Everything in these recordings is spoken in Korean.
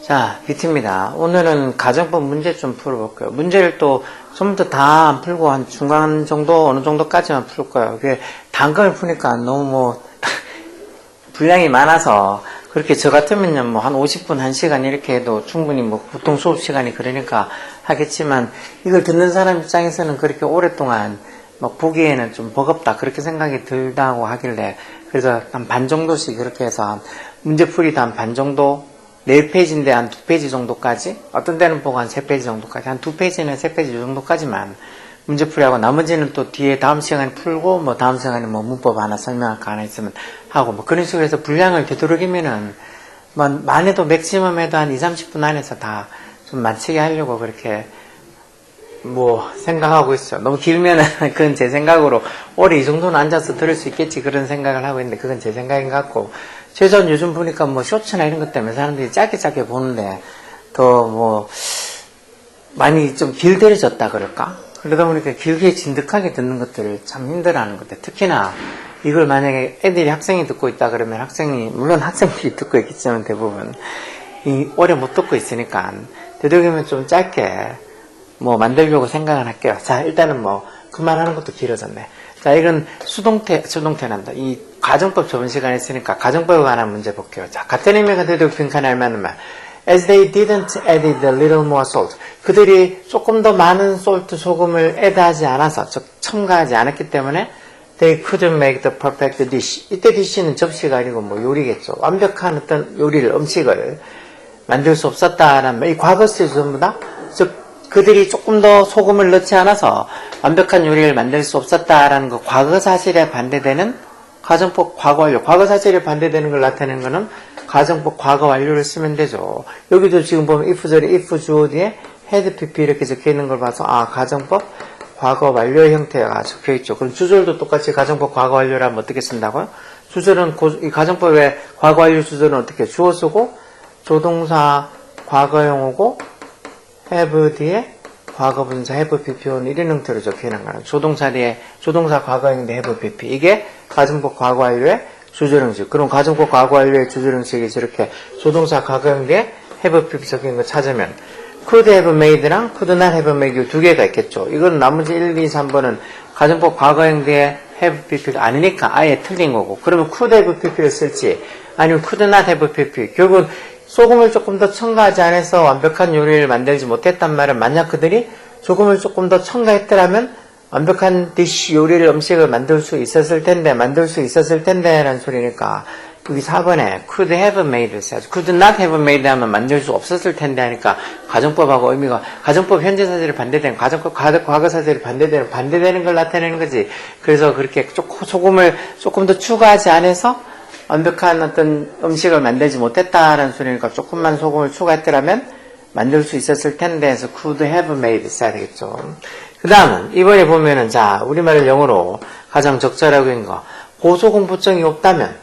자, 비트입니다. 오늘은 가정법 문제 좀 풀어볼게요. 문제를 또 전부 다 안 풀고 한 중간 정도, 어느 정도까지만 풀 거예요. 그게 단검을 푸니까 너무 분량이 많아서 그렇게 저 같으면요, 한 50분, 1시간 이렇게 해도 충분히 보통 수업 시간이 그러니까 하겠지만 이걸 듣는 사람 입장에서는 그렇게 오랫동안 보기에는 좀 버겁다 그렇게 생각이 들다고 하길래 그래서 한 반 정도씩 그렇게 해서 문제풀이도 한 반 정도 4페이지인데 한 2페이지 정도까지 어떤 때는 보고 한 3페이지 정도까지 한 2페이지나 3페이지 정도까지만 문제풀이하고 나머지는 또 뒤에 다음 시간에 풀고 다음 시간에 문법 하나 설명할 거 하나 있으면 하고 그런 식으로 해서 분량을 되도록이면은 많이도 맥시멈 해도 한 2-30분 안에서 다 좀 마치게 하려고 그렇게 생각하고 있어요. 너무 길면은 그건 제 생각으로 오래 이 정도는 앉아서 들을 수 있겠지 그런 생각을 하고 있는데 그건 제 생각인 것 같고 최소한 요즘 보니까 쇼츠나 이런 것 때문에 사람들이 짧게 보는데 더 많이 좀 길들여졌다 그럴까? 그러다 보니까 길게 진득하게 듣는 것들을 참 힘들어하는 것 같아요. 특히나 이걸 만약에 학생이 듣고 있다 그러면 물론 학생들이 듣고 있겠지만 대부분 오래 못 듣고 있으니까 되도록이면 좀 짧게 만들려고 생각을 할게요. 자, 일단은 그만하는 것도 길어졌네. 자, 이건 수동태란다. 이 가정법 저번 시간에 했으니까 가정법에 관한 문제 볼게요. 자, 같은 의미가 되도록 빈칸에 알맞는 말. As they didn't add a little more salt. 그들이 조금 더 많은 소금을 add하지 않아서, 즉, 첨가하지 않았기 때문에 they couldn't make the perfect dish. 이때 dish는 접시가 아니고 요리겠죠. 완벽한 어떤 요리를, 음식을 만들 수 없었다라는 말. 이 과거 시제 전부 다, 즉, 그들이 조금 더 소금을 넣지 않아서 완벽한 요리를 만들 수 없었다라는 거 과거 사실에 반대되는 가정법 과거 완료. 과거 사실에 반대되는 걸 나타내는 거는 가정법 과거 완료를 쓰면 되죠. 여기도 지금 보면 if절에 if 주어 뒤에 had pp 이렇게 적혀 있는 걸 봐서 가정법 과거 완료의 형태가 적혀 있죠. 그럼 주절도 똑같이 가정법 과거 완료라면 어떻게 쓴다고요? 주절은 이 가정법의 과거 완료 주절은 어떻게 주어 쓰고 조동사 과거형이고 have 뒤에 과거분사 have pp는 이런 형태로 적혀있는 거는 조동사 뒤에 조동사 과거형인데 have pp 이게 가정법 과거 완료의 주절 형식. 그럼 가정법 과거 완료의 주절 형식이 저렇게 조동사 과거형 뒤에 have pp 적혀있는 거 찾으면 could have made랑 could not have made 두 개가 있겠죠. 이건 나머지 1, 2, 3번은 가정법 과거형 뒤에 have pp가 아니니까 아예 틀린 거고 그러면 could have pp를 쓸지 아니면 could not have pp 결국은 소금을 조금 더 첨가하지 않아서 완벽한 요리를 만들지 못했단 말은 만약 그들이 소금을 조금 더 첨가했더라면 완벽한 디쉬 요리를 음식을 만들 수 있었을 텐데 라는 소리니까 여기 4번에 could have made를 써야죠. could not have made 하면 만들 수 없었을 텐데 하니까 가정법하고 의미가 가정법 현재 사실에 반대되는 가정법 과거 사실에 반대되는 걸 나타내는 거지. 그래서 그렇게 소금을 조금 더 추가하지 않아서 완벽한 어떤 음식을 만들지 못했다라는 소리니까 조금만 소금을 추가했더라면 만들 수 있었을 텐데 해서 could have made 써야 되겠죠. 그 다음은 이번에 보면은 자 우리말을 영어로 가장 적절하고 있는 거 고소공포증이 없다면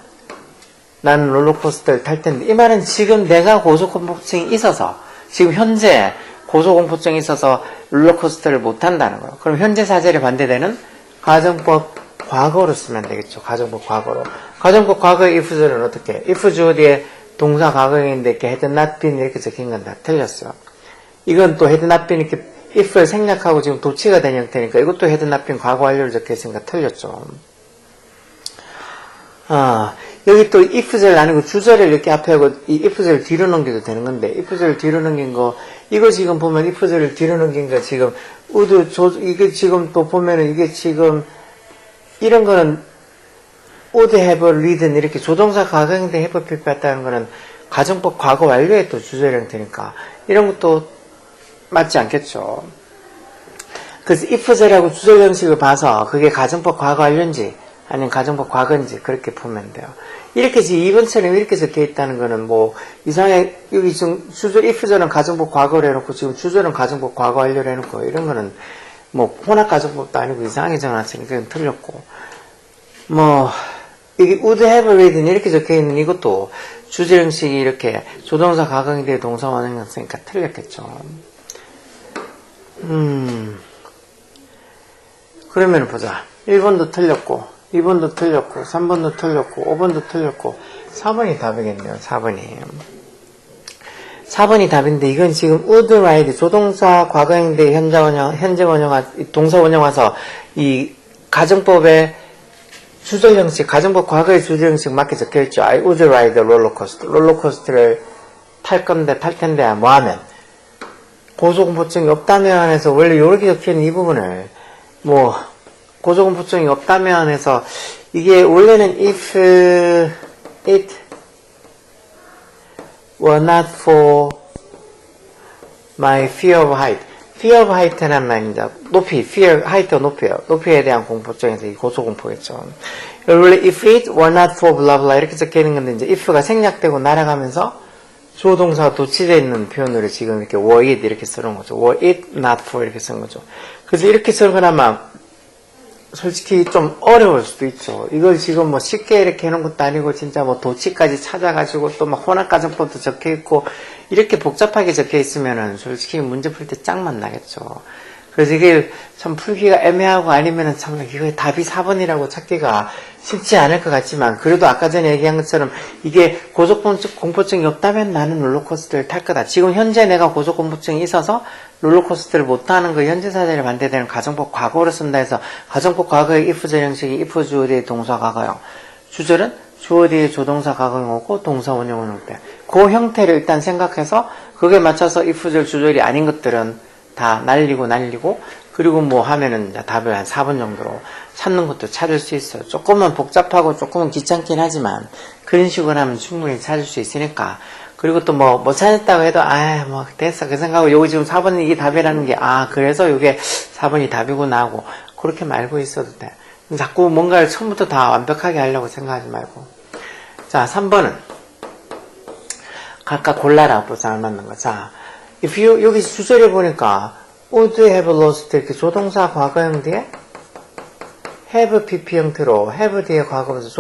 나는 롤러코스터를 탈 텐데 이 말은 지금 내가 고소공포증이 있어서 지금 현재 고소공포증이 있어서 롤러코스터를 못 탄다는 거예요. 그럼 현재 사실에 반대되는 가정법 과거로 쓰면 되겠죠. 가정법 과거로. 가정법 과거의 if절은 어떻게? if 주어 뒤에 동사 과거형인데 이렇게 had not been 이렇게 적힌 건 다 틀렸어요. 이건 또 had not been 이렇게 if를 생략하고 지금 도치가 된 형태니까 이것도 had not been 과거 완료를 적혀 있으니까 틀렸죠. 여기 또 if절 아니고 주절을 이렇게 앞에 하고 이 if절을 뒤로 넘겨도 되는 건데 if절을 뒤로 넘긴 거 이거 지금 보면 if절을 뒤로 넘긴 거 지금 이게 지금 또 보면은 이게 지금 이런 거는 would have read는 이렇게 조동사 과거형인데 have 필요했다는 거는 가정법 과거 완료의 또 주절 형태니까 이런 것도 맞지 않겠죠. 그래서 if절하고 주절 형식을 봐서 그게 가정법 과거 완료인지 아니면 가정법 과거인지 그렇게 보면 돼요. 이렇게 지금 2번처럼 이렇게 적혀 있다는 거는 이상하게 여기 지금 주절 if절은 가정법 과거로 해놓고 지금 주절은 가정법 과거 완료로 해놓고 이런 거는 혼합 가정법도 아니고 이상하게 적어놨으니까 그건 틀렸고 이게 would have read는 이렇게 적혀있는 이것도 주절 형식이 이렇게 조동사 과거형이 되어 동사 원형이 쓰니까 틀렸겠죠. 그러면 보자. 1번도 틀렸고 2번도 틀렸고 3번도 틀렸고 5번도 틀렸고 4번이 답이겠네요. 4번이 답인데 이건 지금 would ride 조동사 과거형대 현재 원형 동사 원형 와서 이 가정법의 주절 형식 가정법 과거의 주절 형식 맞게 적혀있죠. I would ride a roller coaster. 롤러코스터를 탈 텐데 뭐 하면 고소공포증이 없다면 해서 원래 이렇게 적혀있는 이 부분을 뭐 고소공포증이 없다면 해서 이게 원래는 if it were not for my fear of height. fear of height란 말입니다. 높이, fear, height가 높이에요. 높이에 대한 공포증에서 이 고소공포겠죠. 원래 if it were not for blah blah 이렇게 적혀있는 건데 이제 if가 생략되고 날아가면서 주어동사가 도치되어 있는 표현으로 지금 이렇게 were it 이렇게 쓰는 거죠. were it not for 이렇게 쓰는 거죠. 그래서 이렇게 쓰는 건 아마 솔직히 좀 어려울 수도 있죠. 이걸 지금 뭐 쉽게 이렇게 해놓은 것도 아니고 진짜 뭐 도치까지 찾아가지고 또 막 혼합가정법도 적혀있고 이렇게 복잡하게 적혀있으면은 솔직히 문제 풀 때 짱만 나겠죠. 그래서 이게 참 풀기가 애매하고 아니면은 참 이거 답이 4번이라고 찾기가 쉽지 않을 것 같지만 그래도 아까 전에 얘기한 것처럼 이게 고소공포증이 없다면 나는 롤러코스터를 탈 거다. 지금 현재 내가 고소공포증이 있어서 롤러코스터를 못 타는 거 현재 사실에 반대되는 가정법 과거로 쓴다 해서 가정법 과거의 if 절 형식이 if 주어 뒤에 동사 과거형 주절은 주어 뒤에 조동사 과거형 오고 동사 원형은 올 때 그 형태를 일단 생각해서 그게 맞춰서 if 절 주절이 아닌 것들은 다 날리고 그리고 뭐 하면은 답을 한 4번 정도로 찾는 것도 찾을 수 있어요. 조금은 복잡하고 조금은 귀찮긴 하지만 그런 식으로 하면 충분히 찾을 수 있으니까 그리고 또 뭐 찾았다고 해도 뭐 됐어 그 생각하고 요거 지금 4번이 이게 답이라는 게 그래서 요게 4번이 답이구나 하고 그렇게 말고 있어도 돼. 자꾸 뭔가를 처음부터 다 완벽하게 하려고 생각하지 말고. 자 3번은 각각 골라라 보자 안 맞는 거. 자 if you 여기 주절에 보니까 would have lost 이렇게 조동사 과거형 뒤에 have pp 형태로 have 뒤에 과거분사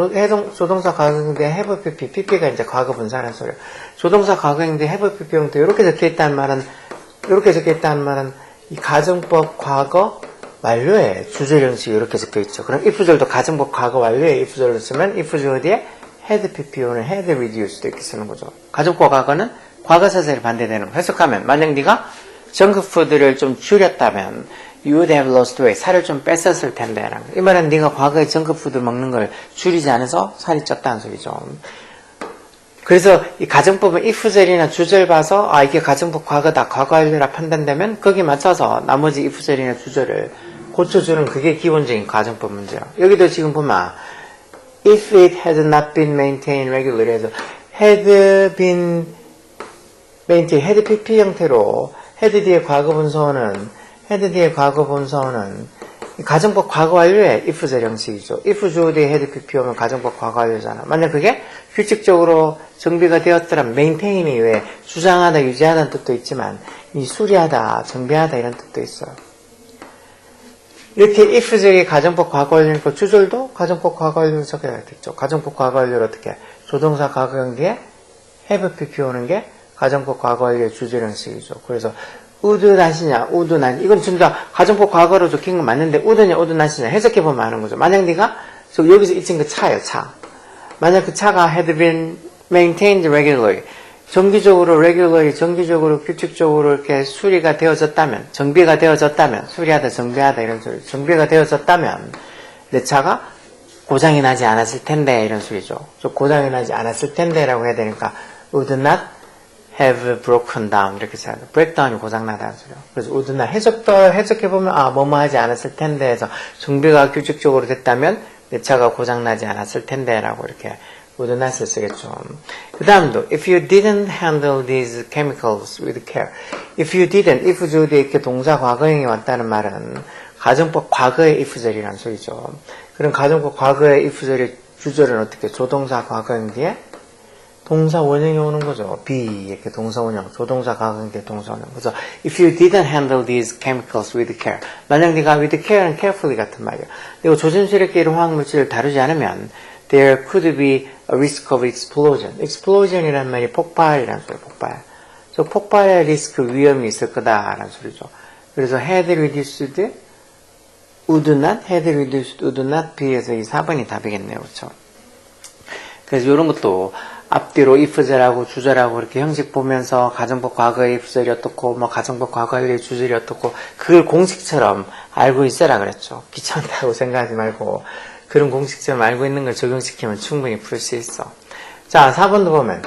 조동사 과거형 뒤에 have pp pp가 이제 과거분사라는 소리예요. 조동사 과거형 뒤에 have pp 형태 이렇게 적혀있다는 말은 이 가정법 과거 완료의 주절 형식이 이렇게 적혀있죠. 그럼 if절도 가정법 과거 완료의 if절로 쓰면 if 주어 뒤에 had pp 오는 had reduced 이렇게 쓰는 거죠. 가정법 과거는 과거 사실에 반대되는 거. 해석하면 만약 네가 정크푸드를 좀 줄였다면 you would have lost weight. 살을 좀 뺐었을 텐데. 이 말은 네가 과거에 정크푸드 먹는 걸 줄이지 않아서 살이 쪘다는 소리죠. 그래서 이 가정법은 if절이나 주절 봐서 이게 가정법 과거다. 과거 완료라 판단되면 거기에 맞춰서 나머지 if절이나 주절을 고쳐주는 그게 기본적인 가정법 문제예요. 여기도 지금 보면 if it had not been maintained regularly 해서 had been maintained, had pp 형태로 had 뒤에 과거 분사어는 가정법 과거 완료의 if절 형식이죠. if 주어 뒤에 had pp 오면 가정법 과거 완료잖아. 만약 그게 규칙적으로 정비가 되었더라면 maintain이 왜 주장하다, 유지하다는 뜻도 있지만 이 수리하다, 정비하다 이런 뜻도 있어요. 이렇게 if절이 가정법 과거 완료니까 주절도 가정법 과거 완료로 적혀야겠죠. 가정법 과거 완료를 어떻게 조동사 과거형 뒤에 have pp 오는 게 가정법 과거 완료의 주절 형식이죠. 그래서 would not이냐, would not 이건 진짜 가정법 과거로 적힌 건 맞는데 would냐, would not이냐 해석해보면 아는 거죠. 만약 네가 여기서 잊은 그 차예요, 차. 만약 그 차가 had been maintained regularly 정기적으로 규칙적으로 이렇게 수리가 되어졌다면, 정비가 되어졌다면, 수리하다, 정비하다 이런 소리. 정비가 되어졌다면 내 차가 고장이 나지 않았을 텐데 이런 소리죠. 고장이 나지 않았을 텐데라고 해야 되니까 would not have broken down 이렇게 써야 돼요. breakdown이 고장나다는 소리요. 그래서 would not 해석해보면 뭐뭐 하지 않았을 텐데 해서 정비가 규칙적으로 됐다면 내 차가 고장나지 않았을 텐데 라고 이렇게 would not을 쓰겠죠. 그 다음도 if you didn't handle these chemicals with care if 주어 뒤에 이렇게 동사 과거형이 왔다는 말은 가정법 과거의 if절이라는 소리죠. 그럼 가정법 과거의 if절의 주절은 어떻게 조동사 과거형 뒤에 동사 원형이 오는 거죠. be 이렇게 동사 원형, 조동사 과거형 뒤에 동사 원형. 그래서 if you didn't handle these chemicals with care 만약 네가 with care는 carefully 같은 말이에요. 그리고 조심스럽게 이런 화학물질을 다루지 않으면 there could be a risk of explosion. explosion이라는 말이 폭발이라는 소리예요. 폭발. 폭발의 리스크 위험이 있을 거다라는 소리죠. 그래서 had reduced would not, had reduced, would not be에서 이 4번이 답이겠네요. 그렇죠? 그래서 이런 것도 앞뒤로 if절하고 주절하고 이렇게 형식 보면서 가정법 과거의 if절이 어떻고 뭐 가정법 과거의 주절이 어떻고 그걸 공식처럼 알고 있어라 그랬죠. 귀찮다고 생각하지 말고 그런 공식처럼 알고 있는 걸 적용시키면 충분히 풀 수 있어. 자, 4번도 보면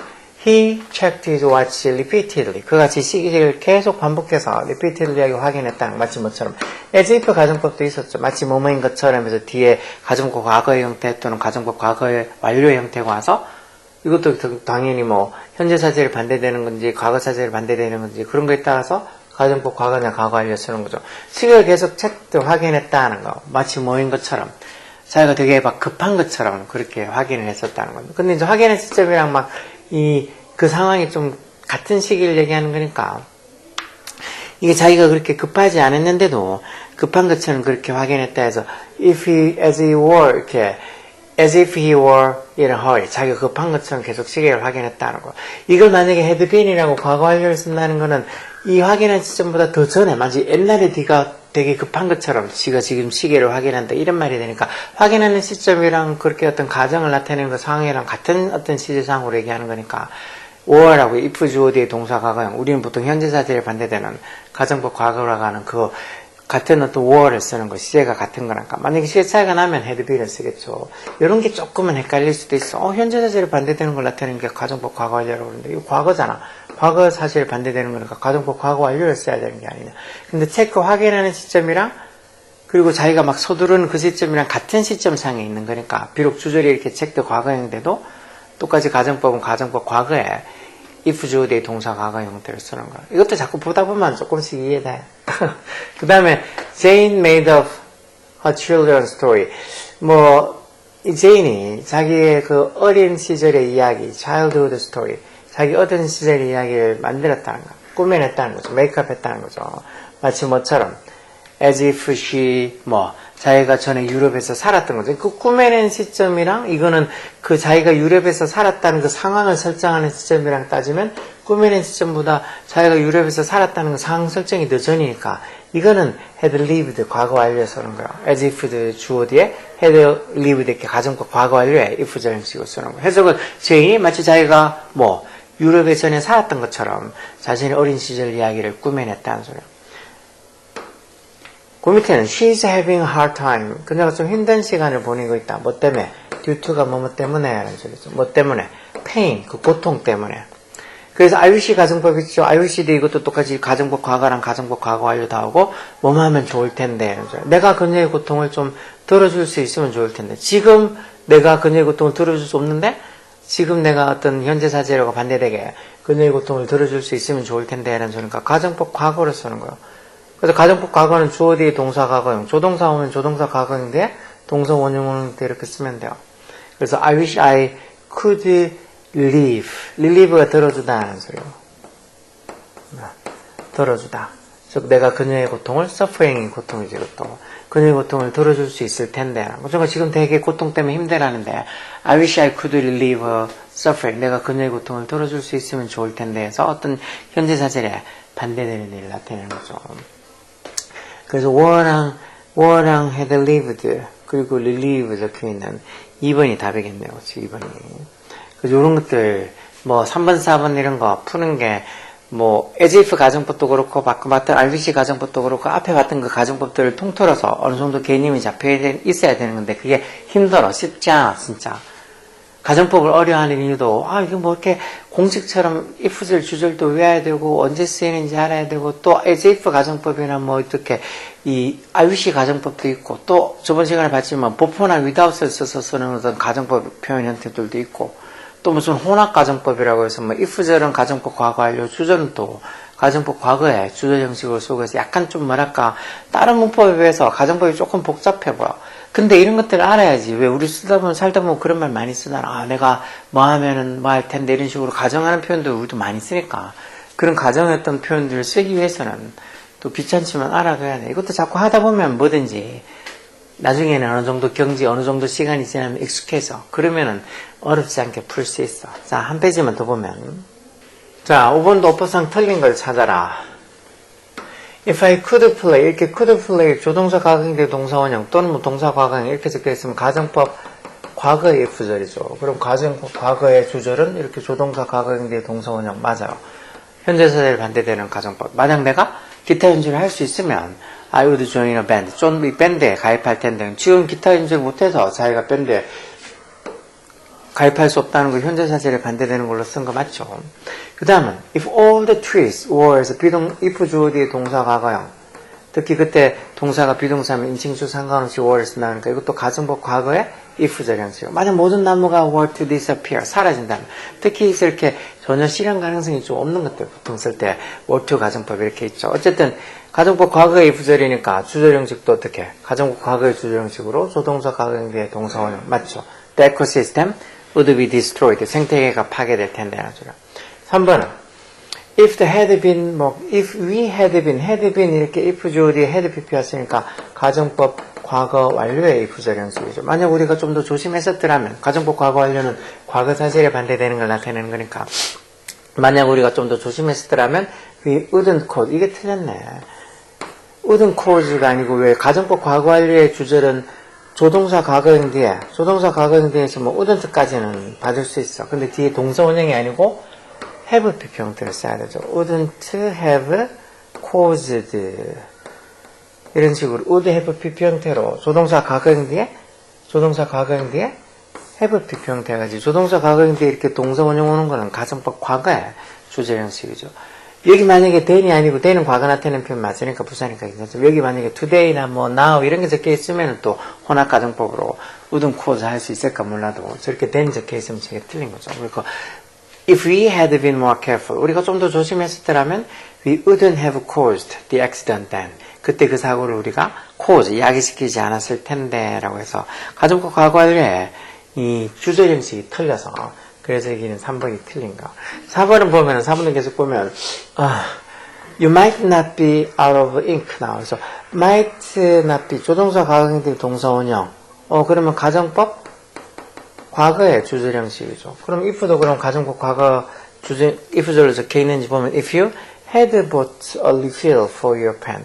He checked his watch repeatedly. 그가 지 시계를 계속 반복해서 repeatedly하게 확인했다는 마치 뭐처럼 as if 가정법도 있었죠. 마치 뭐뭐인 것처럼 해서 뒤에 가정법 과거의 형태 또는 가정법 과거의 완료의 형태가 와서 이것도 당연히 뭐 현재 사실에 반대되는 건지 과거 사실에 반대되는 건지 그런 거에 따라서 가정법 과거냐 과거 완료 쓰는 거죠. 시계를 계속 확인했다는 거 마치 뭐인 것처럼 자기가 되게 막 급한 것처럼 그렇게 확인을 했었다는 겁니다. 근데 이제 확인의 시점이랑 막 그 상황이 좀 같은 시기를 얘기하는 거니까 이게 자기가 그렇게 급하지 않았는데도 급한 것처럼 그렇게 확인했다 해서 as if he were in a hurry. 자기가 급한 것처럼 계속 시계를 확인했다는 거. 이걸 만약에 had been이라고 과거 완료를 쓴다는 거는 이 확인한 시점보다 더 전에 마치 옛날에 네가 되게 급한 것처럼 지가 지금 시계를 확인한다 이런 말이 되니까 확인하는 시점이랑 그렇게 어떤 가정을 나타내는 그 상황이랑 같은 어떤 시제상으로 얘기하는 거니까 were라고 if 주어 뒤에 동사 과거형 우리는 보통 현재 사실에 반대되는 가정법 과거라고 하는 그 같은 어떤 were를 쓰는 거 시제가 같은 거니까 만약에 시제 차이가 나면 had been을 쓰겠죠. 이런 게 조금은 헷갈릴 수도 있어. 현재 사실에 반대되는 걸 나타내는 게 가정법 과거 완료라고 그러는데 이거 과거잖아. 과거 사실 반대되는 거니까 가정법 과거 완료를 써야 되는 게 아니냐. 근데 체크 확인하는 시점이랑 그리고 자기가 막 서두르는 그 시점이랑 같은 시점상에 있는 거니까 비록 주절이 이렇게 체크 과거형인데도 똑같이 가정법은 가정법 과거에 if 주어 뒤에 동사 과거 형태를 쓰는 거야. 이것도 자꾸 보다 보면 조금씩 이해돼. 그 다음에 Jane made up a children's story. 이 제인이 자기의 그 어린 시절의 이야기, childhood story, 자기 어린 시절의 이야기를 만들었다는 거, 꾸며냈다는 거죠. 메이크업 했다는 거죠. 마치 뭐처럼 as if she 자기가 전에 유럽에서 살았던 거죠. 그 꾸며낸 시점이랑 이거는 그 자기가 유럽에서 살았다는 그 상황을 설정하는 시점이랑 따지면 꾸며낸 시점보다 자기가 유럽에서 살았다는 그 상황 설정이 더 전이니까 이거는 had lived 과거 완료에 쓰는 거예요. as if 주어 뒤에 had lived 이렇게 가정법 과거 완료에 if절 형식으로 쓰는 거예요. 해석은 제인이 마치 자기가 유럽에 전에 살았던 것처럼 자신의 어린 시절 이야기를 꾸며냈다는 소리예요. 그 밑에는 she's having a hard time. 그녀가 좀 힘든 시간을 보내고 있다. 뭐 때문에? due to가 뭐뭐 때문에 라는 소리죠. 뭐 때문에? pain, 그 고통 때문에. 그래서 IUC 가정법 있죠. IUC도 이것도 똑같이 가정법 과거랑 가정법 과거 완료 다 하고 뭐뭐 하면 좋을 텐데. 내가 그녀의 고통을 좀 덜어줄 수 있으면 좋을 텐데. 지금 내가 그녀의 고통을 덜어줄 수 없는데 지금 내가 어떤 현재 사실과 반대되게 그녀의 고통을 덜어줄 수 있으면 좋을 텐데 라는 소리니까 가정법 과거를 쓰는 거예요. 그래서 가정법 과거는 주어 뒤에 동사 과거형, 조동사 오면 조동사 과거형인데 동사 원형형인데 이렇게 쓰면 돼요. 그래서 I wish I could relieve가 덜어주다는 소리예요. 덜어주다. 즉 내가 그녀의 고통을 suffering이 고통이지 그것도 그녀의 고통을 덜어줄 수 있을 텐데 제가 지금 되게 고통 때문에 힘들어하는데 I wish I could relieve her suffering 내가 그녀의 고통을 덜어줄 수 있으면 좋을 텐데 해서 어떤 현재 사실에 반대되는 일을 나타내는 거죠. 그래서 were랑 had lived 그리고 relieve 적혀있는 2번이 답이겠네요. 그렇죠? 2번이. 그래서 이런 것들 3번 4번 이런 거 푸는 게 as if 가정법도 그렇고 방금 봤던 RBC 가정법도 그렇고 앞에 봤던 그 가정법들을 통틀어서 어느 정도 개념이 잡혀 있어야 되는 건데 그게 힘들어. 쉽지 않아 진짜. 가정법을 어려워하는 이유도 이게 이렇게 공식처럼 if절 주절도 외워야 되고 언제 쓰이는지 알아야 되고 또 as if 가정법이나 어떻게 이 IUC 가정법도 있고 또 저번 시간에 봤지만 before without을 써서 쓰는 어떤 가정법 표현 형태들도 있고 또 무슨 혼합 가정법이라고 해서 if절은 가정법 과거 완료 주절은 또 가정법 과거에 주절 형식으로 쓰고 해서 약간 좀 다른 문법에 비해서 가정법이 조금 복잡해 보여. 근데 이런 것들을 알아야지. 왜 우리 살다 보면 그런 말 많이 쓰잖아. 내가 하면은 할 텐데 이런 식으로 가정하는 표현도 우리도 많이 쓰니까 그런 가정했던 표현들을 쓰기 위해서는 또 귀찮지만 알아둬야 돼. 이것도 자꾸 하다 보면 뭐든지 나중에는 어느 정도 경지 어느 정도 시간이 지나면 익숙해져. 그러면은 어렵지 않게 풀 수 있어. 자, 한 페이지만 더 보면 자, 5번도 오퍼상 틀린 걸 찾아라. If I could play, 이렇게 could play, 조동사 과거형대 동사 원형, 또는 뭐 동사 과거형, 이렇게 적혀 있으면 가정법 과거의 if절이죠. 그럼 가정법 과거의 주절은 이렇게 조동사 과거형대 동사 원형, 맞아요. 현재사절 반대되는 가정법. 만약 내가 기타 연주를 할 수 있으면, I would join a band. 좀 이 밴드에 가입할 텐데, 지금 기타 연주를 못해서 자기가 밴드에 가입할 수 없다는 거 현재사절에 반대되는 걸로 쓴 거 맞죠? 그 다음은 if all the trees were if 주어 뒤에 동사 과거형, 특히 그때 동사가 비동사면 인칭수 상관없이 were 나오니까 이것도 가정법 과거에 if절 형식이에요. 만약 모든 나무가 were to disappear, 사라진다면, 특히 이렇게 전혀 실현 가능성이 좀 없는 것들 보통 쓸 때 were to 가정법 이렇게 있죠. 어쨌든 가정법 과거의 if절이니까 주절 형식도 어떻게 가정법 과거의 주절 형식으로 조동사 과거형 뒤에 동사 원형 맞죠? The ecosystem would be destroyed. 생태계가 파괴될 텐데 나죠. 3번은 if the had been, if we had been 이렇게 if 주어 뒤에 had pp였으니까 가정법 과거 완료의 if절 형식이죠. 만약 우리가 좀 더 조심했었더라면, 가정법 과거 완료는 과거 사실에 반대되는 걸 나타내는 거니까, 만약 우리가 좀 더 조심했었더라면 we wouldn't cause, 이게 틀렸네. wouldn't cause가 아니고 왜 가정법 과거 완료의 주절은 조동사 과거형 뒤에, 조동사 과거형 뒤에서 뭐 wouldn't까지는 받을 수 있어. 근데 뒤에 동사 원형이 아니고 have pp 형태를 써야 되죠. wouldn't have caused 이런 식으로 would have pp 형태로 조동사 과거형 뒤에 have pp 형태가 지 조동사 과거형 뒤에 이렇게 동사 원형 오는 거는 가정법 과거의 주절 형식이죠. 여기 만약에 then이 아니고 then은 과거 나타내는 표현 맞으니까 부사니까 괜찮죠. 여기 만약에 today나 뭐 now 이런 게 적혀 있으면 또 혼합 가정법으로 wouldn't cause 할 수 있을까 몰라도 저렇게 then 적혀 있으면 저게 틀린 거죠. 그러니까 if we had been more careful, 우리가 좀 더 조심했었더라면 we wouldn't have caused the accident then. 그때 그 사고를 우리가 cause, 야기시키지 않았을 텐데 라고 해서 가정법 과거 완료에 이 주절 형식이 틀려서 그래서 여기는 3번이 틀린가. 4번은 보면, 4번은 계속 보면, you might not be out of ink now. 그래서, might not be, 조동사 과거형들 동사 원형. 그러면 가정법 과거의 주절 형식이죠. 그럼 if도 그럼 가정법 과거 주절, if절로 적혀 있는지 보면, if you had bought a refill for your pen.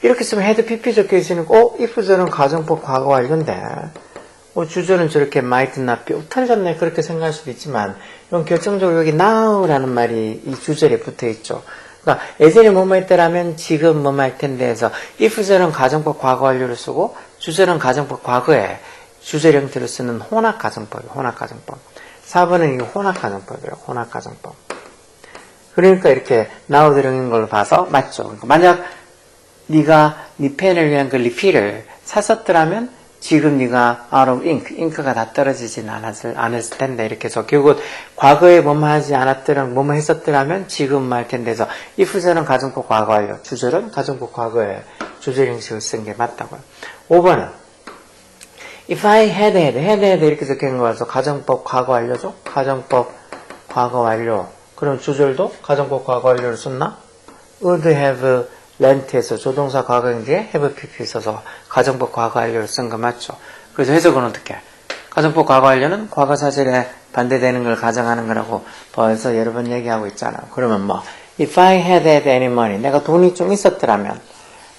이렇게 쓰면 had pp 적혀 있으니까, if절은 가정법 과거 완료인데, 주절은 저렇게 might not be, 틀렸네 그렇게 생각할 수도 있지만 이건 결정적으로 여기 now라는 말이 이 주절에 붙어있죠. 그러니까 예전에 뭐뭐 했더라면 지금 뭐뭐 할 텐데 해서 if절은 가정법 과거 완료를 쓰고 주절은 가정법 과거에 주절 형태로 쓰는 혼합 가정법이에요. 혼합 가정법. 4번은 이거 혼합 가정법이에요. 혼합 가정법. 그러니까 이렇게 now 들어있는 걸로 봐서 맞죠. 그러니까 만약 네가 네 펜을 위한 그 리필을 샀었더라면 지금 네가 out of ink, 잉크가 다 떨어지진 않았을 텐데 이렇게 해서 결국 과거에 뭐뭐 하지 않았더라면 뭐뭐 했었더라면 지금 할 텐데 해서 if절은 가정법 과거 완료, 주절은 가정법 과거에 주절 형식을 쓴 게 맞다고요. 5번은 if I had 이렇게 적혀있는 거라서 가정법 과거 완료죠? 가정법 과거 완료. 그럼 주절도 가정법 과거 완료를 썼나? would have 렌트에서 조동사 과거형 뒤에 have pp 써서 가정법 과거 완료를 쓴 거 맞죠? 그래서 해석은 어떻게? 가정법 과거 완료는 과거 사실에 반대되는 걸 가정하는 거라고 벌써 여러 번 얘기하고 있잖아. 그러면 뭐 if I had any money, 내가 돈이 좀 있었더라면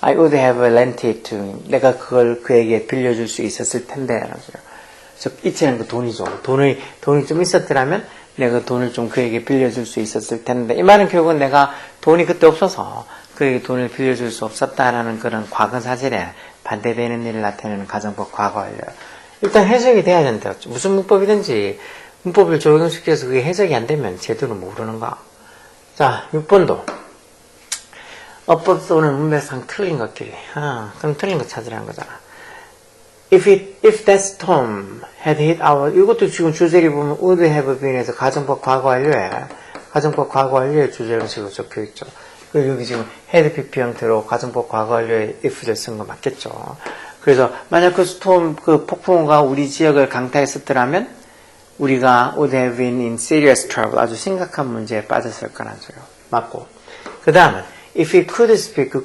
I would have lent it to him. 내가 그걸 그에게 빌려줄 수 있었을 텐데. 그래서 이치는 그 돈이죠. 돈이 좀 있었더라면 내가 돈을 좀 그에게 빌려줄 수 있었을 텐데. 이 말은 결국은 내가 돈이 그때 없어서 그에게 돈을 빌려줄 수 없었다라는 그런 과거 사실에 반대되는 일을 나타내는 가정법 과거 완료. 일단 해석이 돼야 된다. 무슨 문법이든지 문법을 적용시켜서 그게 해석이 안 되면 제대로 모르는 거야. 자, 6번도 어법도 오늘 문맥상 틀린 것끼리. 그럼 틀린 거 찾으라는 거잖아. If that storm had hit our, 이것도 지금 주제를 보면 would have been에서 가정법 과거 완료의 주제 형식으로 적혀 있죠. 그리고 여기 지금 had pp 형태로 가정법 과거 완료의 if절 쓴 거 맞겠죠. 그래서 만약 그 스톰, 그 폭풍우가 우리 지역을 강타했었더라면 우리가 would have been in serious trouble, 아주 심각한 문제에 빠졌을 거라서요. 맞고. 그 다음은 if he could speak,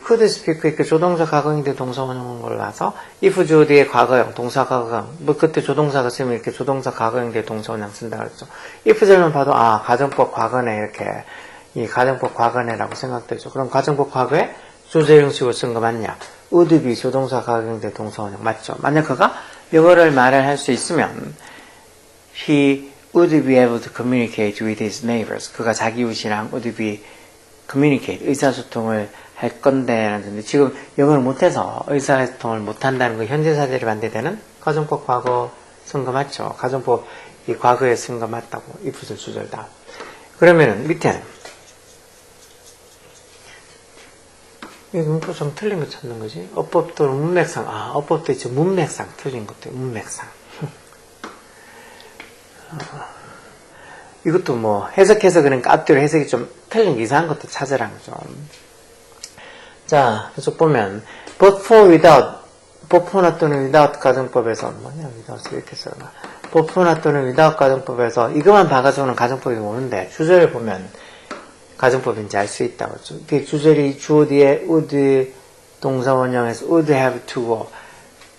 이렇게 조동사 과거형인데 동사 원형인 걸로 봐서 if 주어 뒤에 과거형, 동사 과거형, 뭐 그때 조동사가 쓰면 이렇게 조동사 과거형인데 동사 원형 쓴다 그랬죠. if절만 봐도 가정법 과거네 이렇게 이 가정법 과거네라고 생각되죠. 그럼 가정법 과거에 주제 형식으로 쓴 거 맞냐? would be 조동사 가경대 동사 원형 맞죠? 만약 그가 영어를 말을 할 수 있으면 he would be able to communicate with his neighbors. 그가 자기 이웃이랑 would be communicate, 의사소통을 할 건데 라는데 지금 영어를 못해서 의사소통을 못한다는 거 현재사절이 반대되는 가정법 과거 쓴 거 맞죠? 가정법 이 과거에 쓴 거 맞다고 이 부설 주절 다. 그러면은 밑에 이 문법상 틀린 거 찾는 거지? 어법 또는 문맥상. 어법도 있죠. 문맥상 틀린 것도 문맥상. 이것도 뭐 해석해서 그러니까 앞뒤로 해석이 좀 틀린 게 이상한 것도 찾으라는 거죠. 자, 계속 보면 but for without, but for나 또는 without 가정법에서 뭐냐 without 이렇게 써나 but for나 또는 without 가정법에서 이것만 봐가지고는 가정법이 오는데 주절을 보면 가정법인지 알 수 있다고. 주절이 주어 뒤에 would 동사 원형에서 would have to go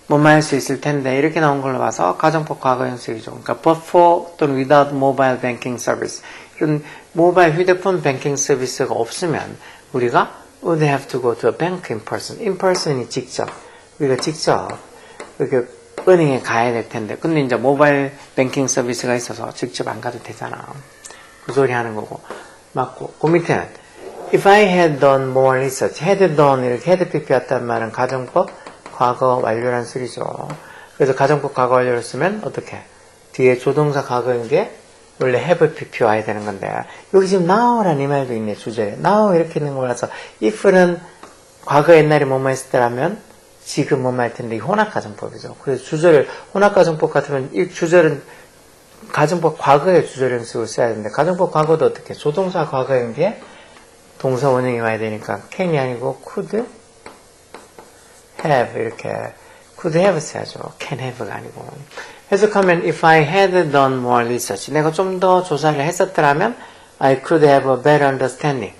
뭐만 할 수 있을 텐데 이렇게 나온 걸로 봐서 가정법 과거 형식이죠. 그러니까 but for 또는 without mobile banking service 이런 모바일 휴대폰 뱅킹 서비스가 없으면 우리가 would have to go to a bank in person. in person이 직접 우리가 직접 이렇게 은행에 가야 될 텐데 근데 이제 모바일 뱅킹 서비스가 있어서 직접 안 가도 되잖아. 그 소리 하는 거고 맞고 그 밑에는 if I had done more research had done 이렇게 had pp였단 말은 가정법 과거 완료란 소리죠. 그래서 가정법 과거 완료를 쓰면 어떻게 뒤에 조동사 과거인게 원래 have pp 와야 되는 건데 여기 지금 now라는 이 말도 있네. 주제에 now 이렇게 있는 거 몰라서 if는 과거 옛날에 뭐뭐 했을 때라면 지금 뭐뭐 할 텐데 이 혼합가정법이죠. 그래서 주절을 혼합가정법 같으면 이 주절은 가정법 과거의 주절 형식으로 써야 되는데 가정법 과거도 어떻게 조동사 과거인 게 동사 원형이 와야 되니까 can이 아니고 could have 이렇게 could have 써야죠. can have가 아니고 해석하면 if I had done more research 내가 좀 더 조사를 했었더라면 I could have a better understanding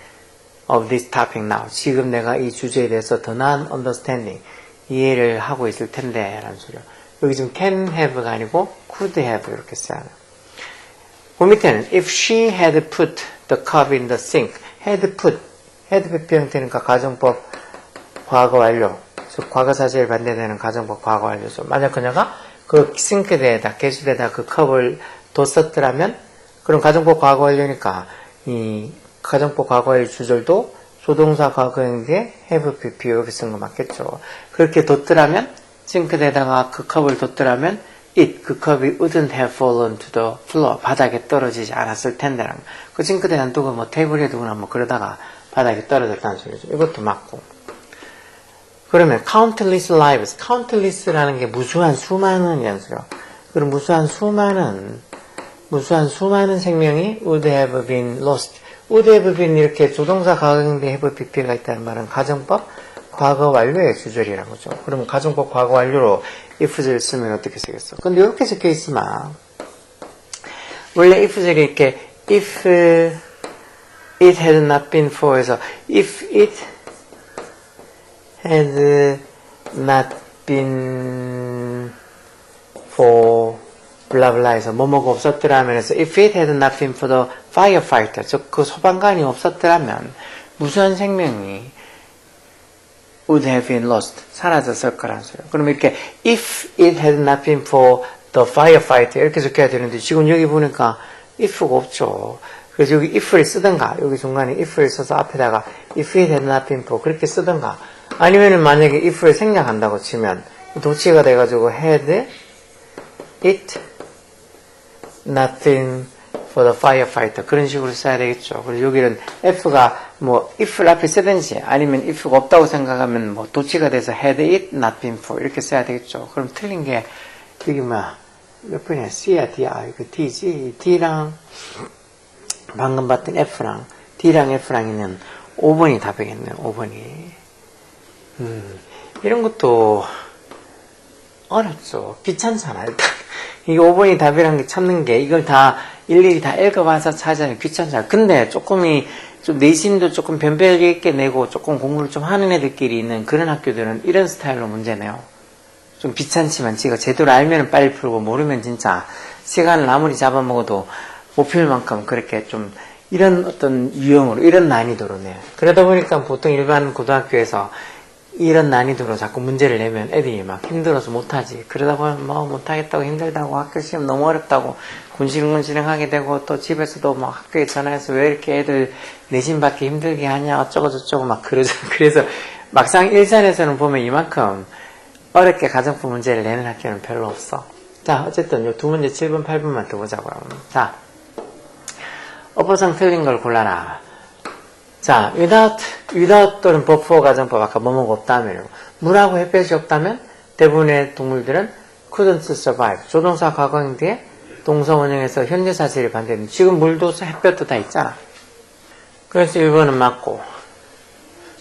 of this topic now 지금 내가 이 주제에 대해서 더 나은 understanding 이해를 하고 있을 텐데 라는 소리요. 여기 지금 can have가 아니고 could have 이렇게 써야 돼요. 그 밑에는 if she had put the cup in the sink had put PP 형태니까 가정법 과거 완료 즉 과거사절 반대되는 가정법 과거 완료죠. 만약 그녀가 그 싱크대에다 개수대에다 그 컵을 뒀었더라면 그럼 가정법 과거 완료니까 이 가정법 과거의 주절도 조동사 과거인데 have PP 이렇게 쓴 거 맞겠죠. 그렇게 뒀더라면 싱크대에다가 그 컵을 뒀더라면 그 컵이 wouldn't have fallen to the floor 바닥에 떨어지지 않았을 텐데랑 그 싱크대에 안 두고 뭐 테이블에 두거나 뭐 그러다가 바닥에 떨어졌다는 소리죠. 이것도 맞고 그러면 countless lives countless라는 게 무수한 수많은 이란 소리요. 그럼 무수한 수많은 생명이 would have been lost would have been 이렇게 조동사 과거인데 have pp가 있다는 말은 가정법 과거 완료의 주절이라는 거죠. 그러면 가정법 과거 완료로 if절 쓰면 어떻게 쓰겠어? 근데 이렇게 적혀 있으면 원래 if절이 이렇게 if it had not been for에서 if it had not been for 블라블라에서 뭐뭐가 없었더라면 해서 if it had not been for the firefighter 즉 그 소방관이 없었더라면 무수한 생명이 would have been lost 사라졌을 거라는 소리예요. 그럼 이렇게 if it had not been for the firefighter 이렇게 적혀야 되는데 지금 여기 보니까 if가 없죠. 그래서 여기 if를 쓰든가 여기 중간에 if를 써서 앞에다가 if it had not been for 그렇게 쓰든가 아니면은 만약에 if를 생략한다고 치면 도치가 돼가지고 had it not been for the firefighter 그런 식으로 써야 되겠죠. 그리고 여기는 F가 뭐 if를 앞에 쓰든지 아니면 if가 없다고 생각하면 뭐 도치가 돼서 had it not been for 이렇게 써야 되겠죠. 그럼 틀린 게 여기 몇 번이야? C야 D야? 이거 D지? D랑 방금 봤던 F랑 D랑 F랑 있는 5번이 답이겠네요. 5번이 이런 것도 어렵죠. 귀찮잖아. 일단 이게 5번이 답이라는 게 찾는 게 이걸 다 일일이 다 읽어봐서 찾아야 귀찮잖아. 근데 조금이 좀 내신도 조금 변별 있게 내고 조금 공부를 좀 하는 애들끼리 있는 그런 학교들은 이런 스타일로 문제 내요. 좀 귀찮지만 지가 제대로 알면 빨리 풀고 모르면 진짜 시간을 아무리 잡아먹어도 못 풀 만큼 그렇게 좀 이런 어떤 유형으로, 이런 난이도로 내요. 그러다 보니까 보통 일반 고등학교에서 이런 난이도로 자꾸 문제를 내면 애들이 막 힘들어서 못하지. 그러다 보면 뭐 못하겠다고 힘들다고 학교 시험 너무 어렵다고 군시렁군시렁하게 되고 또 집에서도 막 학교에 전화해서 왜 이렇게 애들 내신 받기 힘들게 하냐 어쩌고 저쩌고 막 그러죠. 그래서 막상 일산에서는 보면 이만큼 어렵게 가정법 문제를 내는 학교는 별로 없어. 자, 어쨌든 요 두 문제 7번, 8번만 더 보자고요. 자, 어법상 틀린 걸 골라라. 자, without 또는 before 가정법 아까 뭐뭐가 없다면 물하고 햇볕이 없다면 대부분의 동물들은 couldn't survive. 조동사 과거형 뒤에 동사 원형에서 현재 사실이 반대되는 지금 물도 햇볕도 다 있잖아. 그래서 1번은 맞고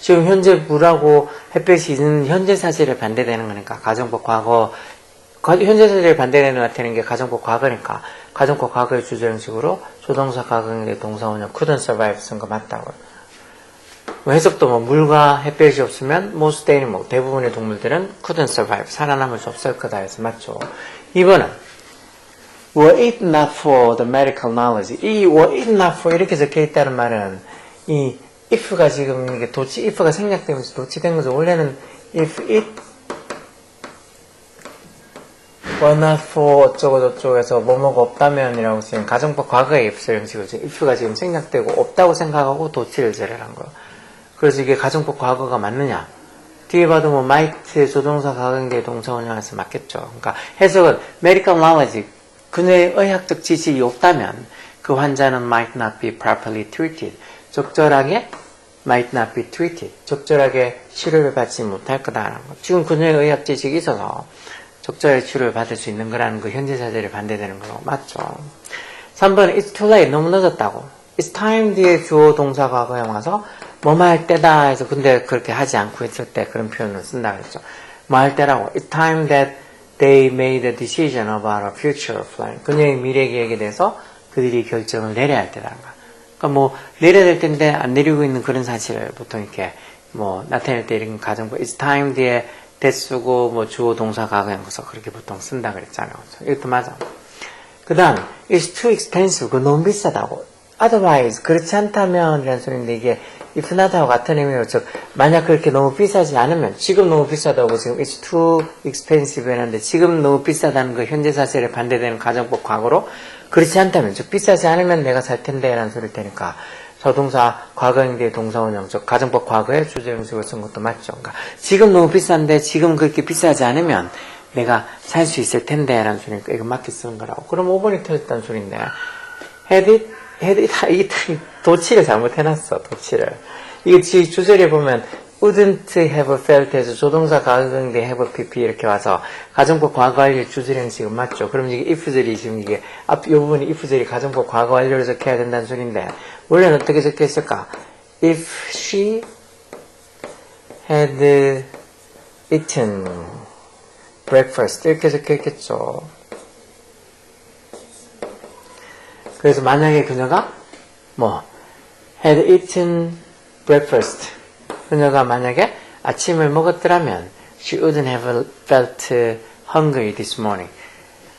지금 현재 물하고 햇볕이 있는 현재 사실에 반대되는 거니까 가정법 과거 현재 사실에 반대되는 것 같은 게 가정법 과거니까 가정법 과거의 주저 형식으로 조동사 과거형의 동사 원형 couldn't survive 쓴 거 맞다고요. 해석도 뭐 물과 햇볕이 없으면 most animal 대부분의 동물들은 couldn't survive 살아남을 수 없을 거다 해서 맞죠. 2번은 were it not for the medical knowledge 이 were it not for 이렇게 적혀 있다는 말은 이 if가 지금 이게 if가 생략되면서 도치된 거죠. 원래는 if it were not for 어쩌고 저쩌고해서 뭐뭐가 없다면 이라고 지금 가정법 과거의 if 형식으로 if가 지금 생략되고 없다고 생각하고 도치를 제외한 거예요. 그래서 이게 가정법 과거가 맞느냐? 뒤에 봐도 뭐 might 조동사 과거형의 동사 원형에서 맞겠죠. 그러니까 해석은 medical knowledge 그녀의 의학적 지식이 없다면 그 환자는 might not be properly treated 적절하게 might not be treated 적절하게 치료를 받지 못할 거다라는 거. 지금 그녀의 의학 지식이 있어서 적절하게 치료를 받을 수 있는 거라는 그 현재 사실에 반대되는 거 맞죠. 3번은 it's too late 너무 늦었다고. it's time 뒤에 주어 동사 과거형 와서 뭐뭐 할 때다 해서 근데 그렇게 하지 않고 있을 때 그런 표현을 쓴다 그랬죠. 뭐 할 때라고. It's time that they made a decision about a future plan. 그녀의 미래 계획에 대해서 그들이 결정을 내려야 할 때라는 거야. 그러니까 뭐 내려야 될 텐데 안 내리고 있는 그런 사실을 보통 이렇게 뭐 나타낼 때 이런 가정법 It's time 뒤에 that 쓰고 뭐 주어 동사 과거형에서 그렇게 보통 쓴다 그랬잖아요. 이것도 맞아. 그 다음 It's too expensive. 그거 너무 비싸다고. Otherwise 그렇지 않다면 이라는 소리인데 이게 if not하고 같은 의미로 즉 만약 그렇게 너무 비싸지 않으면 지금 너무 비싸다고 지금 it's too expensive 했는데 지금 너무 비싸다는 그 현재 사실에 반대되는 가정법 과거로 그렇지 않다면 즉 비싸지 않으면 내가 살 텐데 라는 소리일 테니까 서동사 과거형 뒤에 동사 원형 즉 가정법 과거의 주제 형식을 쓴 것도 맞죠. 그러니까 지금 너무 비싼데 지금 그렇게 비싸지 않으면 내가 살 수 있을 텐데 라는 소리니까 이거 맞게 쓰는 거라고. 그럼 5번이 틀렸다는 소리인데 이 도치를 잘못해놨어, 도치를. 이거 주절에 보면, wouldn't have felt 해서 조동사 과거형 뒤에 have pp 이렇게 와서, 가정법 과거 완료 주절 형식은 맞죠. 그럼 이게 if절이 지금 이게, 이 부분이 if절이 가정법 과거 완료로 적혀야 된다는 소리인데, 원래는 어떻게 적혀 있을까? If she had eaten breakfast. 이렇게 적혀 있겠죠. 그래서 만약에 그녀가 had eaten breakfast 그녀가 만약에 아침을 먹었더라면 she wouldn't have felt hungry this morning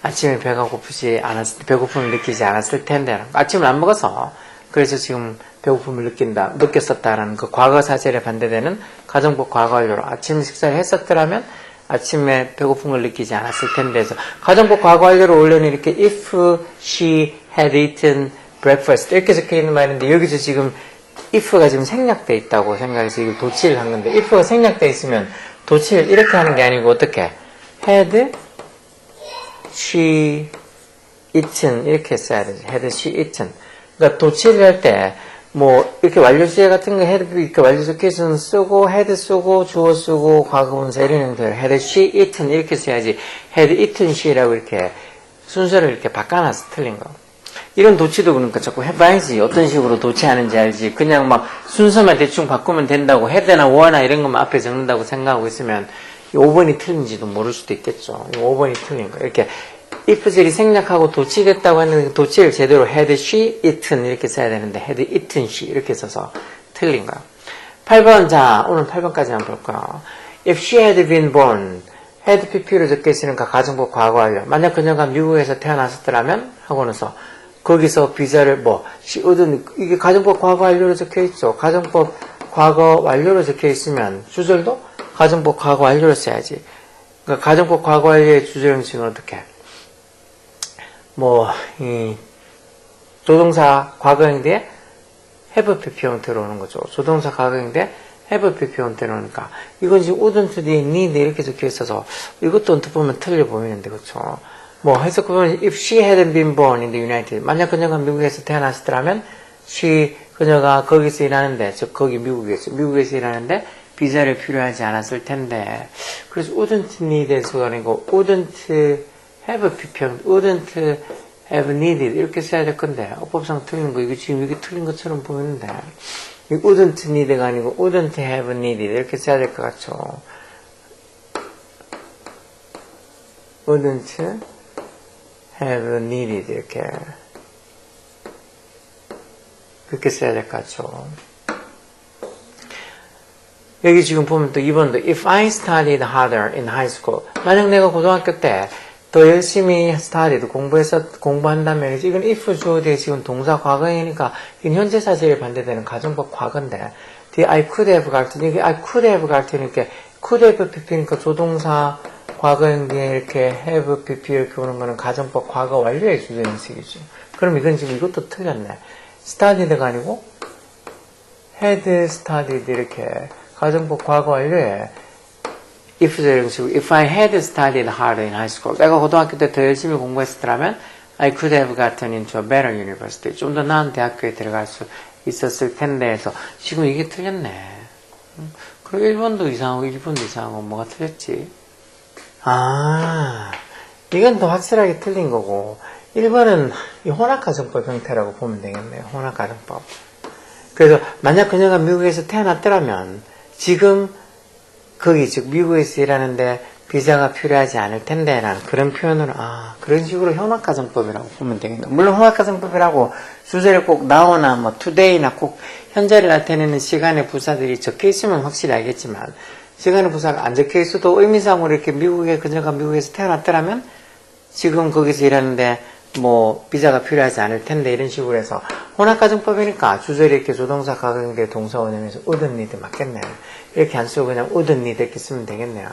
아침에 배고픔을 느끼지 않았을 텐데 아침을 안 먹어서 그래서 지금 배고픔을 느꼈었다라는 그 과거 사실에 반대되는 가정법 과거 완료로 아침 식사를 했었더라면 아침에 배고픔을 느끼지 않았을 텐데 해서 가정법 과거 완료로 원래는 이렇게 if she had eaten breakfast 이렇게 적혀있는 말인데 여기서 지금 if가 지금 생략되어 있다고 생각해서 이걸 도치를 한 건데 if가 생략되어 있으면 도치를 이렇게 하는 게 아니고 어떻게 had she eaten 이렇게 써야 되지 had she eaten 그러니까 도치를 할 때 뭐 이렇게 완료주제 같은 거 had 이렇게 완료적 케이스는 쓰고 had 쓰고 주어 쓰고 과거분사 이런 형태로 had she eaten 이렇게 써야지 had eaten she라고 이렇게 순서를 이렇게 바꿔놔서 틀린 거. 이런 도치도 그러니까 자꾸 해봐야지 어떤 식으로 도치하는지 알지 그냥 막 순서만 대충 바꾸면 된다고 had나 were나 이런 것만 앞에 적는다고 생각하고 있으면 5번이 틀린지도 모를 수도 있겠죠. 5번이 틀린 거 이렇게 if절이 생략하고 도치됐다고 했는데 도치를 제대로 had she eaten 이렇게 써야 되는데 had eaten she 이렇게 써서 틀린 거야. 8번 자 오늘 8번까지만 볼 거야. If she had been born had pp로 적혀 있으니까 가정법 과거 완료. 만약 그녀가 미국에서 태어났었더라면 하고 나서 거기서 비자를 이게 가정법 과거 완료로 적혀 있죠. 가정법 과거 완료로 적혀 있으면 주절도 가정법 과거 완료로 써야지. 그러니까 가정법 과거 완료의 주절 형식은 어떻게? 이 조동사 과거형 뒤에 have pp 형태로 오는 거죠. 조동사 과거형 뒤에 have pp 형태로 오니까 이건 지금 wouldn't 뒤에 need 이렇게 적혀 있어서 이것도 언뜻 보면 틀려 보이는데 그렇죠. 해석 보면 if she hadn't been born in the United 만약 그녀가 미국에서 태어났더라면 그녀가 거기서 일하는데 거기 미국에서 일하는데 비자를 필요하지 않았을 텐데 그래서 wouldn't need에서가 아니고 wouldn't have pp wouldn't have needed 이렇게 써야 될 건데 어법상 틀린 거 이거 지금 이게 틀린 것처럼 보이는데 wouldn't need가 아니고 wouldn't have needed 이렇게 써야 될 것 같죠. wouldn't have needed 이렇게 그렇게 써야 될 것 같죠. 여기 지금 보면 또 2번도 if I studied harder in high school 만약 내가 고등학교 때 더 열심히 공부한다면 이건 if 주어에 지금 동사 과거이니까 이건 현재 사실에 반대되는 가정법 과거인데 뒤에 I could have 갈 때 이게 I could have 갈 때니까 could have pp니까 조동사 과거형 뒤에 이렇게 have pp 이렇게 오는 거는 가정법 과거 완료의 주제 형식이죠. 그럼 이건 지금 이것도 틀렸네. studied가 아니고 had studied 이렇게 가정법 과거 완료에 if 주제 형식으로 if I had studied harder in high school 내가 고등학교 때 더 열심히 공부했었다면 I could have gotten into a better university 좀 더 나은 대학교에 들어갈 수 있었을 텐데 해서 지금 이게 틀렸네. 그리고 1번도 이상하고 1번도 이상하고 뭐가 틀렸지? 이건 더 확실하게 틀린 거고 1번은 이 혼합가정법 형태라고 보면 되겠네요. 혼합가정법. 그래서 만약 그녀가 미국에서 태어났더라면 지금 거기 즉 미국에서 일하는데 비자가 필요하지 않을 텐데 라는 그런 표현으로 그런 식으로 혼합가정법이라고 보면 되겠네요. 물론 혼합가정법이라고 주제를 꼭 now나 today나 꼭 현재를 나타내는 시간의 부사들이 적혀 있으면 확실히 알겠지만 시간의 부사가 안 적혀 있어도 의미상으로 이렇게 그녀가 미국에서 태어났더라면 지금 거기서 일하는데 비자가 필요하지 않을 텐데 이런 식으로 해서 혼합가정법이니까 주절이 이렇게 조동사 과거형대 동사 원형에서 wouldn't need 맞겠네요. 이렇게 안 쓰고 그냥 wouldn't need 이렇게 쓰면 되겠네요.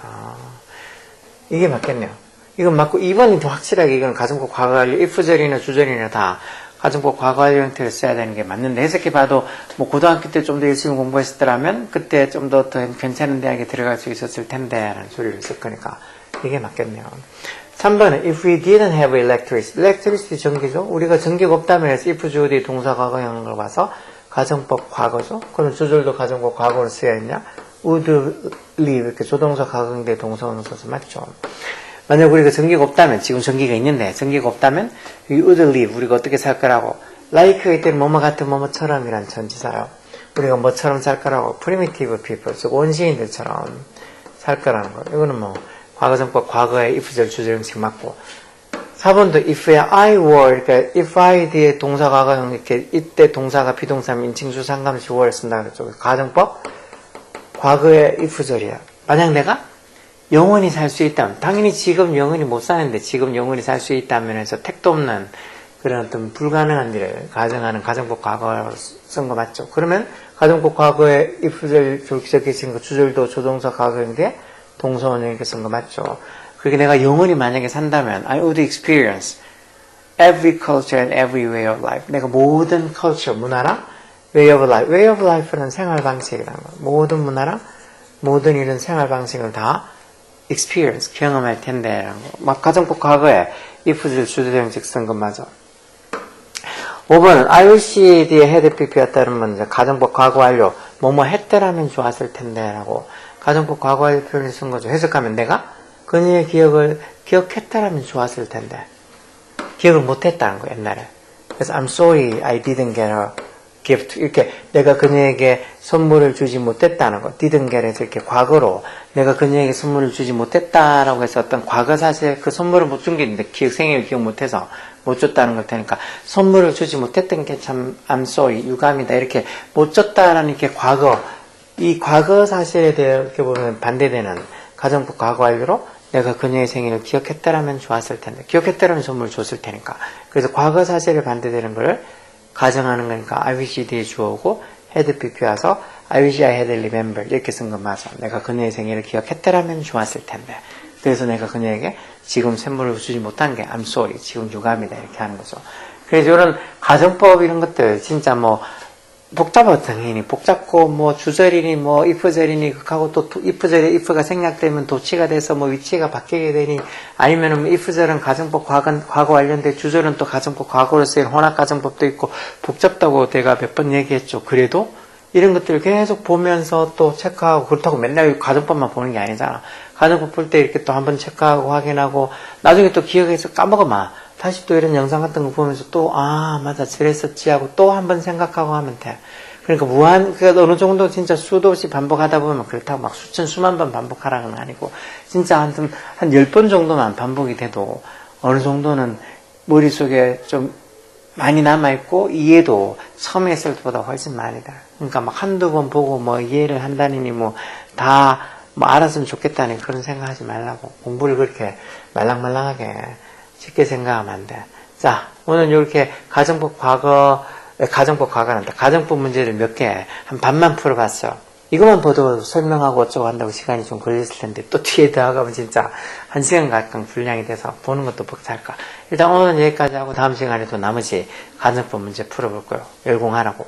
이게 맞겠네요. 이건 맞고 2번이 더 확실하게 이건 가정법 과거 완료 if절이나 주절이나 다 가정법 과거 완료 형태를 써야 되는 게 맞는데 해석해 봐도 고등학교 때 좀 더 열심히 공부했었더라면 그때 좀 더 괜찮은 대학에 들어갈 수 있었을 텐데 라는 소리를 쓸 거니까 이게 맞겠네요. 3번은 if we didn't have electricity 전기죠. 우리가 전기가 없다면 해서 if 주어의 동사 과거형을 봐서 가정법 과거죠. 그럼 주절도 가정법 과거로 써야 했냐? would live 이렇게 조동사 과거형대 동사원을 써서 맞죠. 만약 우리가 전기가 없다면 지금 전기가 있는데 전기가 없다면 we would live 우리가 어떻게 살 거라고 like가 이때는 뭐뭐 같은 뭐뭐처럼 이란 전치사요. 우리가 뭐처럼 살 거라고 primitive people 즉 원시인들처럼 살 거라는 거. 이거는 과거정법 과거의 if절 주절 형식 맞고 4번도 if I were 그러니까 if I 뒤에 동사 과거형 이렇게 이때 동사가 비동사면 인칭주 상관없이 were를 쓴다 그랬죠. 가정법 과거의 if절이야. 만약 내가 영원히 살 수 있다면 당연히 지금 영원히 못 사는데 지금 영원히 살 수 있다면 해서 택도 없는 그런 어떤 불가능한 일을 가정하는 가정법 과거로 쓴 거 맞죠? 그러면 가정법 과거의 if절 적혀 있는 거 주절도 조동사 과거인데 동사원형 이렇게 쓴 거 맞죠? 그렇게 내가 영원히 만약에 산다면 I would experience every culture and every way of life. 내가 모든 culture, 문화랑 way of life. way of life는 생활 방식이라는 거. 모든 문화랑 모든 이런 생활 방식을 다 experience, 경험할 텐데 라는 거. 가정법 과거에 if줄 주제형식 쓴 거 맞아. 5번은 I wish 뒤에 had pp였다는 건 이제 가정법 과거 완료. 뭐뭐 했더라면 좋았을 텐데 라고 가정법 과거 완료 표현을 쓴 거죠. 해석하면 내가 그녀의 기억을 기억했다라면 좋았을 텐데 기억을 못했다는 거 옛날에. 그래서 I'm sorry I didn't get a gift. 이렇게 내가 그녀에게 선물을 주지 못했다는 거. didn't get에서 이렇게 과거로 내가 그녀에게 선물을 주지 못했다라고 해서 어떤 과거 사실 그 선물을 못 준 게 있는데 생일을 기억 못해서 못 줬다는 걸 테니까 선물을 주지 못했던 게 참 I'm sorry 유감이다. 이렇게 못 줬다라는 이렇게 과거 이 과거 사실에 대해 이렇게 보면 반대되는 가정법 과거 완료로 내가 그녀의 생일을 기억했더라면 좋았을 텐데, 기억했더라면 선물 줬을 테니까. 그래서 과거 사실에 반대되는 걸 가정하는 거니까 I wish 뒤에 주어오고 had PP 와서 I wish I had remembered 이렇게 쓴 거 맞아. 내가 그녀의 생일을 기억했더라면 좋았을 텐데. 그래서 내가 그녀에게 지금 선물을 주지 못한 게 I'm sorry. 지금 유감이다. 이렇게 하는 거죠. 그래서 이런 가정법 이런 것들 진짜 뭐 복잡하고 당연히 복잡고 뭐 주절이니 뭐 if절이니 하고 또 if절에 if가 생략되면 도치가 돼서 뭐 위치가 바뀌게 되니 아니면은 뭐 if절은 가정법 과거 관련돼 주절은 또 가정법 과거로 쓰인 혼합 가정법도 있고 복잡다고 제가 몇 번 얘기했죠. 그래도 이런 것들을 계속 보면서 또 체크하고 그렇다고 맨날 가정법만 보는 게 아니잖아. 가정법 볼 때 이렇게 또 한번 체크하고 확인하고 나중에 또 기억해서 까먹어마. 다시 또 이런 영상 같은 거 보면서 또, 아, 맞아, 저랬었지 하고 또 한번 생각하고 하면 돼. 그러니까 그러니까 어느 정도 진짜 수도 없이 반복하다 보면 그렇다고 막 수만 번 반복하라는 아니고, 진짜 한 10번 정도만 반복이 돼도 어느 정도는 머릿속에 좀 많이 남아있고, 이해도 처음에 했을 때보다 훨씬 많이 돼. 그러니까 막 한두 번 보고 뭐 이해를 한다니 뭐 뭐 알았으면 좋겠다니 그런 생각하지 말라고. 공부를 그렇게 말랑말랑하게 쉽게 생각하면 안 돼. 자, 오늘 이렇게 가정법 과거란다. 가정법 문제를 몇 개, 한 반만 풀어봤어. 이것만 봐도 설명하고 어쩌고 한다고 시간이 좀 걸렸을 텐데, 또 뒤에 들어가면 진짜 1시간 가까운 분량이 돼서 보는 것도 벅찰까. 일단 오늘은 여기까지 하고 다음 시간에 또 나머지 가정법 문제 풀어볼 거예요. 열공하라고.